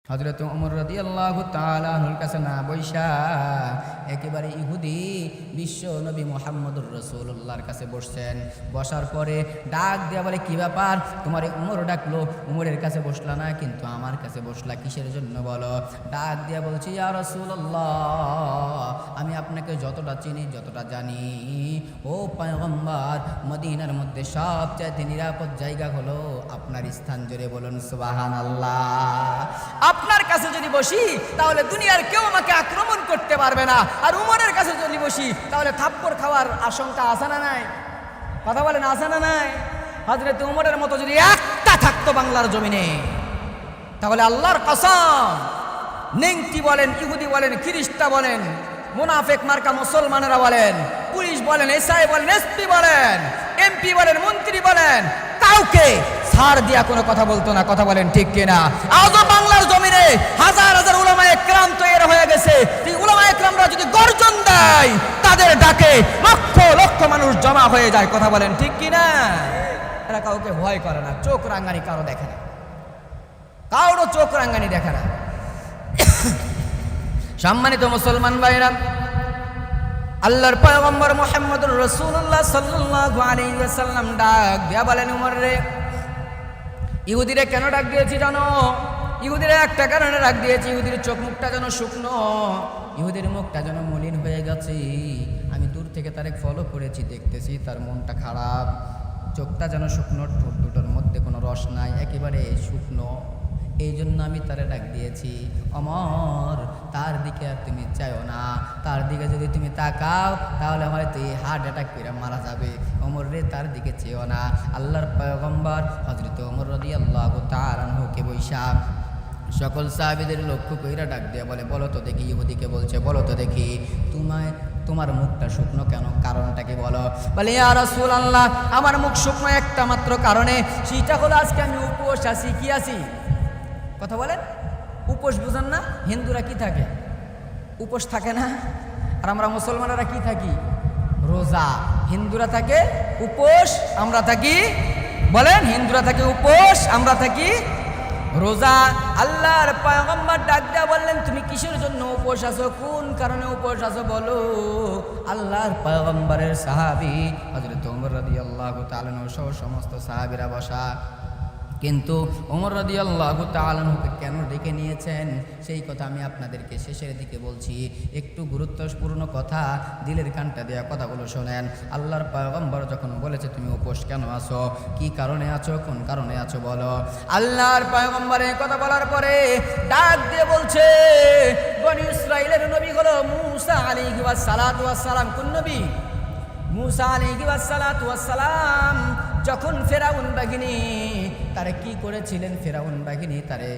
হযরত ওমর রাদিয়াল্লাহু তাআলা আনহুর কাছে না বইসা একেবারে ইহুদি বিশ্ব নবী মুহাম্মদুর রাসূলুল্লাহর কাছে বসছেন। বসার পরে ডাক দেয়া বলে, কি ব্যাপার, তোমার ওমর ডাকলো, ওমরের কাছে বসলা না, কিন্তু আমার কাছে বসলা কিসের জন্য বলো? ডাক দিয়া বলছি, ইয়া রাসূলুল্লাহ, আমি আপনাকে যতটা চিনি, যতটা জানি, ও পয়গম্বর, মদিনার মধ্যে সবচেয়ে নিরাপদ জায়গা হলো আপনার স্থান। জোরে বলুন সুবহানাল্লাহ। আপনার কাছে যদি বসি তাহলে দুনিয়ার কেউ আমাকে আক্রমণ করতে পারবে না, আর উমরের কাছে যদি বসি তাহলে থাপ্পড় খাওয়ার আশঙ্কা আছে না নাই? কথা বলেন, আছে না নাই? হযরত উমরের মতো যদি একটা থাকতো বাংলার জমিনে, তাহলে আল্লাহর কসম, নেংটি বলেন, ইহুদি বলেন, খ্রিস্টা বলেন, মুনাফিক মার্কা মুসলমানেরা বলেন, পুলিশ বলেন, এসআই বলেন, এসপি বলেন, এমপি বলেন, মন্ত্রী বলেন, কাউকে ছাড় দিয়া কোনো কথা বলতো না। কথা বলেন ঠিক কিনা? আজও বাংলার জমিনে হাজার হাজার উলামায়ে কেরাম তৈরি হয়ে গেছে। এই উলামায়ে কেরামরা যদি গর্জন দেয়, তাদের ডাকে লক্ষ লক্ষ মানুষ জমা হয়ে যায়। কথা বলেন ঠিক কিনা? এরা কাউকে ভয় করে না, চোখ রাঙ্গানি কারো দেখে না, কারো চোখ রাঙ্গানি দেখে না। সম্মানিত মুসলমান ভাইরা, আল্লাহর পয়গম্বর মুহাম্মদুর রাসূলুল্লাহ সাল্লাল্লাহু আলাইহি ওয়াসাল্লাম ডাক দিয়া বলেন, উমর রে, ইহুদিরে কেন ডাক দিয়েছি জানো? ইহুদিরে একটা কারণে ডাক দিয়েছি, ইহুদির চোখ মুখটা যেন শুকনো, ইহুদির মুখটা যেন মলিন হয়ে গেছে। আমি দূর থেকে তারে ফলো করেছি, দেখতেছি তার মনটা খারাপ, চোখটা যেন শুকনো, ঠোঁট দুটোর মধ্যে কোনো রস নাই, একেবারে শুকনো। এই জন্য আমি তারে ডাক দিয়েছি। অমর, তার দিকে আর তুমি চাইও না, তার দিকে যদি তুমি তাকাও তাহলে হয়তো এই হার্ট অ্যাটাক করে মারা যাবে। ওমর রে, তার দিকে চেয়েও না। আল্লাহর পয়গম্বর হযরত ওমর রাদিয়াল্লাহু তাআলা আনহুকে বৈশা সকল সাহাবীদের লক্ষ্য কইরা ডাক দিয়ে বলে, বলো তো দেখি, ইহুদিকে বলছে, বলো তো দেখি, তোমার মুখটা শুকনো কেন? কারণটা কি বলো? বলে, ইয়া রাসূলুল্লাহ, আমার মুখ শুকনো একটা মাত্র কারণে, সেটা হলো আজকে আমি উপোস আছি। কি আছি? কথা বলেন, উপোস বুঝেন না? হিন্দুরা কি থাকে? উপোস থাকে না? আর আমরা মুসলমানেরা কি থাকি? রোজা। হিন্দুরা থাকে উপোস, আমরা থাকি, বলেন, হিন্দুরা থাকে উপোস, আমরা থাকি রোজা। আল্লাহর পয়গম্বর ডাক দেয়া বললেন, তুমি কিসের জন্য উপোস আছো? কোন কারণে উপোস আছো বলো? আল্লাহর পয়গম্বরের সাহাবী হযরত ওমর রাদিয়াল্লাহু তাআলা সহ সমস্ত সাহাবীরা বসা, কিন্তু ওমর রাদিয়াল্লাহু তাআলা আনহুকে কেন ডেকে নিয়েছেন সেই কথা আমি আপনাদেরকে শেষের দিকে বলছি। একটু গুরুত্বপূর্ণ কথা, দিলের কানটা দেওয়া কথাগুলো শোনেন। আল্লাহর পয়গম্বর যখন বলেছে তুমি উপোস কেন আছো, কি কারণে আছো, কোন কারণে আছো বলো, আল্লাহর পয়গম্বর এই কথা বলার পরে ডাক দিয়ে বলছে, বনি ইসরাইলের নবী হলো মূসা আলাইহি ওয়াসসালাতু ওয়াসসালাম। কোন নবী? মূসা আলাইহি ওয়াসসালাতু ওয়াসসালাম। যখন ফেরাউন বাহিনী তারে কি করেছিলেন, ফেরাউন বাহিনী তারে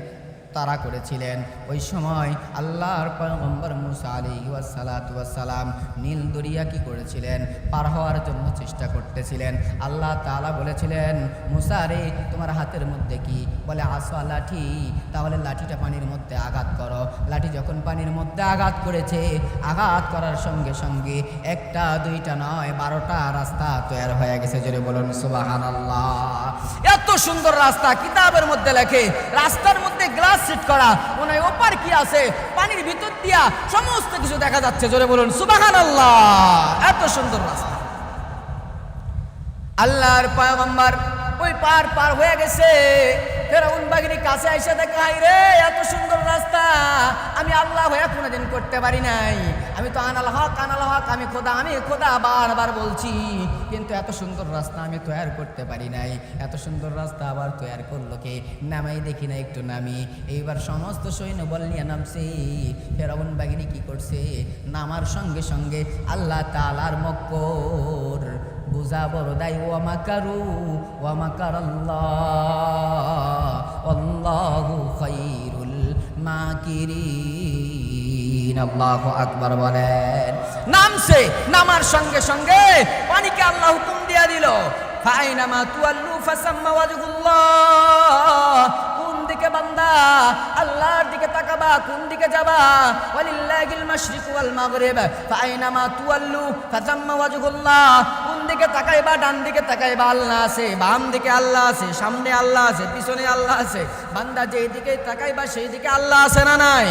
তারা করেছিলেন, ওই সময় আল্লাহর পয়গম্বর মূসা আলাইহি ওয়াসসালাতু ওয়াসসালাম নীল দরিয়া কি করেছিলেন, পার হওয়ার জন্য চেষ্টা করতেছিলেন। আল্লাহ তাআলা বলেছিলেন, মূসা রে, তোমার হাতের মধ্যে কি? বলে, আসা, লাঠি। তাহলে লাঠিটা পানির মধ্যে আঘাত করো। লাঠি যখন পানির মধ্যে আঘাত করেছে, আঘাত করার সঙ্গে সঙ্গে একটা দুইটা নয় 12টা রাস্তা তৈরি হয়ে গেছে। জোরে বলুন সুবহানাল্লাহ। এত সুন্দর রাস্তা, কিতাবের মধ্যে লেখে রাস্তার মধ্যে গ্লাস সেট করা, মনে হয় ওপার কি আছে, পানির ভিতর দিয়া সমস্ত কিছু দেখা যাচ্ছে। জোরে বলুন সুবহানাল্লাহ। এত সুন্দর রাস্তা। আল্লাহর পয়গম্বর ওই পার হয়ে গেছে, ফেরাউন বাহিনী কাছে এসে দেখে, হাই রে, এত সুন্দর রাস্তা আমি আল্লাহ হয়ে কোনোদিন করতে পারি নাই। আমি তো আনাল হক, আমি খোদা বারবার বলছি, কিন্তু এত সুন্দর রাস্তা আমি তৈরি করতে পারি নাই। এত সুন্দর রাস্তা আবার তৈরি করলো কে? নামাই দেখি না একটু নামি। এইবার সমস্ত সৈন্যবল নিয়ে নামছে। ফেরাউন বাহিনী কি করছে? নামার সঙ্গে সঙ্গে আল্লাহ তাআলার মক্কর বুঝা বড় দাই, ওয়া মাকারু ওয়া মাকারাল্লাহ আল্লাহু খায়রুল মাকিরিন। আল্লাহু আকবার বলেন। নামছে, নামার সঙ্গে সঙ্গে পানিকে আল্লাহ হুকুম দিয়া দিল, ফাইনামা তুয়াল্লু ফাসাম্মা ওয়াজহুল্লাহ। কোন দিকে বান্দা আল্লাহর দিকে তাকাবা, কোন দিকে যাবা? ওয়ালিল্লাহিল মাশরিকু ওয়াল মাগরিব ফাইনামা তুয়াল্লু ফাসাম্মা ওয়াজহুল্লাহ। কোন দিকে তাকাইবা, ডান দিকে তাকাইবা, আল্লাহ আছে, বাম দিকে আল্লাহ আছে, সামনে আল্লাহ আছে, পিছনে আল্লাহ আছে। বান্দা যেই দিকে তাকাইবা সেই দিকে আল্লাহ আছে না নাই?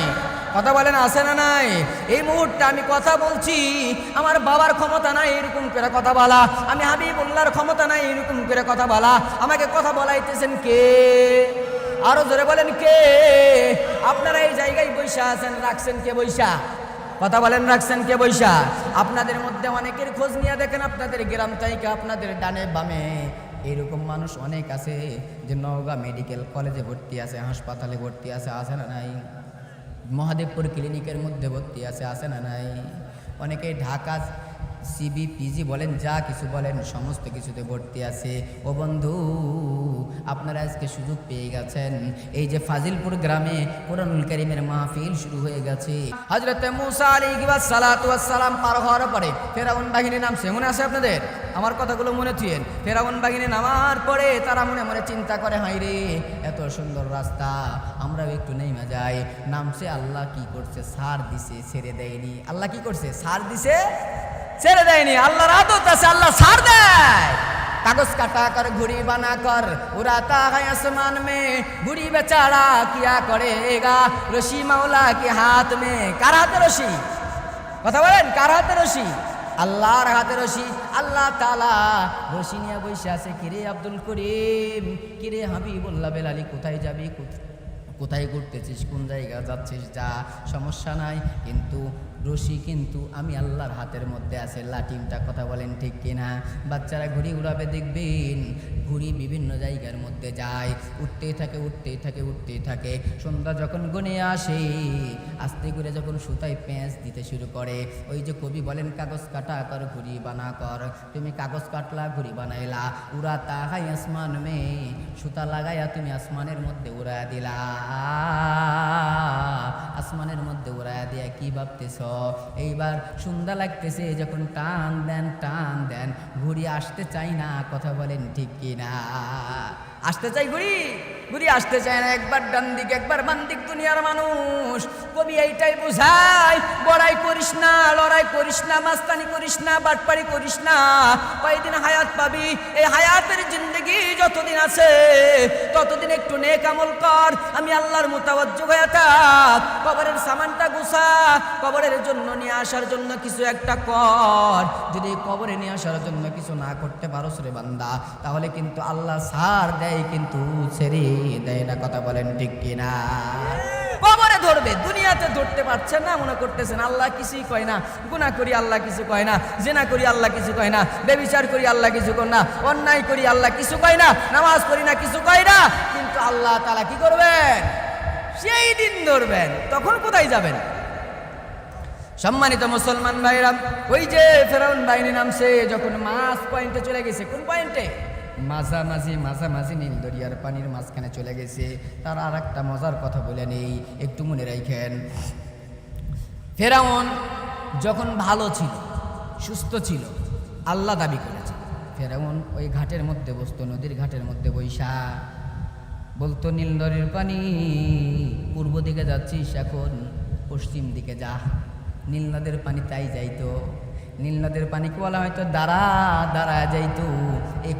কথা বলেন, আছে না নাই? এই মুহূর্তে আমি কথা বলছি, আমার বাবার ক্ষমতা নাই এরকম করে কথা বলা, আমি হাবিবুল্লাহর ক্ষমতা নাই এরকম করে কথা বলা। আমাকে কথা বলাইতেছেন কে? আরো জোরে বলেন কে? আপনারা এই জায়গায় বৈশা আছেন, রাখছেন কে বৈশা? কথা বলেন, রাখছেন কে বৈশা? আপনাদের মধ্যে অনেকের খোঁজ নিয়ে দেখেন, আপনাদের গ্রাম থেকে আপনাদের ডানে বামে এরকম মানুষ অনেক আছে যে নওগাঁ মেডিকেল কলেজে ভর্তি আছে, হাসপাতালে ভর্তি আছে না নাই? মহাদেবপুর ক্লিনিকের মধ্যে ভর্তি আছে না নাই? অনেকে ঢাকা সিবি পিজি বলেন, যা কিছু বলেন সমস্ত কিছুতে ভর্তি আছে। ও বন্ধু, আপনারা আজকে সুযোগ পেয়ে গেছেন। এই যে ফাজিলপুর গ্রামে কোরআনুল কারীমের মাহফিল শুরু হয়ে গেছে। হযরত মূসা আলাইহিস সালাতু ওয়াস সালাম পার হওয়ার পরে ফেরাউন বাহিনী নামছে, মনে আছে আপনাদের? আমার কথাগুলো মনে থুয়েন। ফেরাউন বাহিনী নামার পরে তারা মনে মনে চিন্তা করে, হাই রে এত সুন্দর রাস্তা, আমরাও একটু নেমে যাই। নামছে, আল্লাহ কি করছে? ছাড় দিছে, ছেড়ে দেয়নি। আল্লাহ কি করছে? ছাড় দিছে, ছেড়ে দেয়নি। আল্লাহর আদত আছে, আল্লাহ ছাড় দেয়। कागज काटा कर घुड़ी बना कर उड़ाता है आसमान में, घुड़ी बेचारा क्या करेगा, रशी मौला के हाथ में। कार हाथे रशी? কথা বলেন, কার হাতে রশি? আল্লাহর হাতে রশি। আল্লাহ তাআলা রশি নিয়ে বসে আছে। কিরে আব্দুল করিম, কিরে হাবিবুল্লাহ বেলালি, কোথায় যাবি? কোথায় ঘুরতেছিস? কোন জায়গা যাচ্ছিস? যা, সমস্যা নাই, কিন্তু রশি কিন্তু আমি আল্লাহর হাতের মধ্যে আছে, লাটিমটা। কথা বলেন ঠিক কিনা? বাচ্চারা ঘুড়ি উড়াবে, দেখবেন ঘুড়ি বিভিন্ন জায়গার মধ্যে যায়, উঠতেই থাকে উঠতেই থাকে উঠতেই থাকে। সন্ধ্যা যখন গনে আসে, আস্তে করে যখন সুতায় পেঁচ দিতে শুরু করে, ওই যে কবি বলেন, কাগজ কাটা কর ঘুড়ি বানা কর। তুমি কাগজ কাটলা, ঘুড়ি বানাইলা, উড়াতা হাই আসমান মে, সুতা লাগাইয়া তুমি আসমানের মধ্যে উড়াইয়া দিলা। আসমানের মধ্যে উড়াইয়া দিয়া কি ভাবতেছ? এইবার সন্ধ্যা লাগতেছে, যখন টান দেন ঘুড়ি আসতে চাই না। কথা বলেন ঠিক কিনা? আসতে চাই ঘুড়ি আসতে চায় না। একবার ডান দিক একবার বাম দিক, দুনিয়ার মানুষ। কবি এইটাই বোঝায়, বড়াই করিস না, লড়াই করিস না, মাস্তানি করিস না, বাটপাড়ি করিস না। কয়দিন হায়াত পাবি, এই হায়াতের জিন্দেগি যতদিন আছে ততদিন একটু নেক আমল কর। আমি আল্লাহর মুতাওয়াজ্জু হয়ে থাক। কবরের সামানটা গুছা, কবরের জন্য নিয়ে আসার জন্য কিছু একটা কর। যদি কবরে নিয়ে আসার জন্য কিছু না করতে পারোস রে বান্দা, তাহলে কিন্তু আল্লাহ ছাড় দেয়, কিন্তু ছেড়ে দেয় না। কথা বলেন ঠিক কিনা? কবরে ধরবে, দুনিয়াতে ধরতে পারছেন না, মনে করতেছেন আল্লাহ কিছুই কয় না। গুনাহ করি আল্লাহ কিছু কয় না, জিনা করি আল্লাহ কিছু কয় না, ব্যভিচার করি আল্লাহ কিছু কয় না, অন্যায় করি আল্লাহ কিছু কয় না, নামাজ পড়ি না কিছু কয় না। কিন্তু আল্লাহ তাআলা কি করবেন? সেই দিন ধরবেন, তখন কোথায় যাবেন? সম্মানিত মুসলমান ভাইরা, ওই যে ফেরাউন বাহিনী নামছে, যখন মাছ পয়েন্টে চলে গেছে। কোন পয়েন্টে? মাঝামাঝি নীল দরিয়ার পানির মাঝখানে চলে গেছে। তার আর একটা মজার কথা বলে নেই, একটু মনে রাখেন। ফেরাউন যখন ভালো ছিল, সুস্থ ছিল, আল্লাহ দাবি করেছে। ফেরাউন ওই ঘাটের মধ্যে বসতো, নদীর ঘাটের মধ্যে বৈশা বলতো, নীল দরিয়ার পানি, পূর্ব দিকে যাচ্ছিস, এখন পশ্চিম দিকে যা। নীল নদের পানি তাই যাইতো। নীল নদের পানিকে বলা হয়তো দাঁড়া যাইতো। এই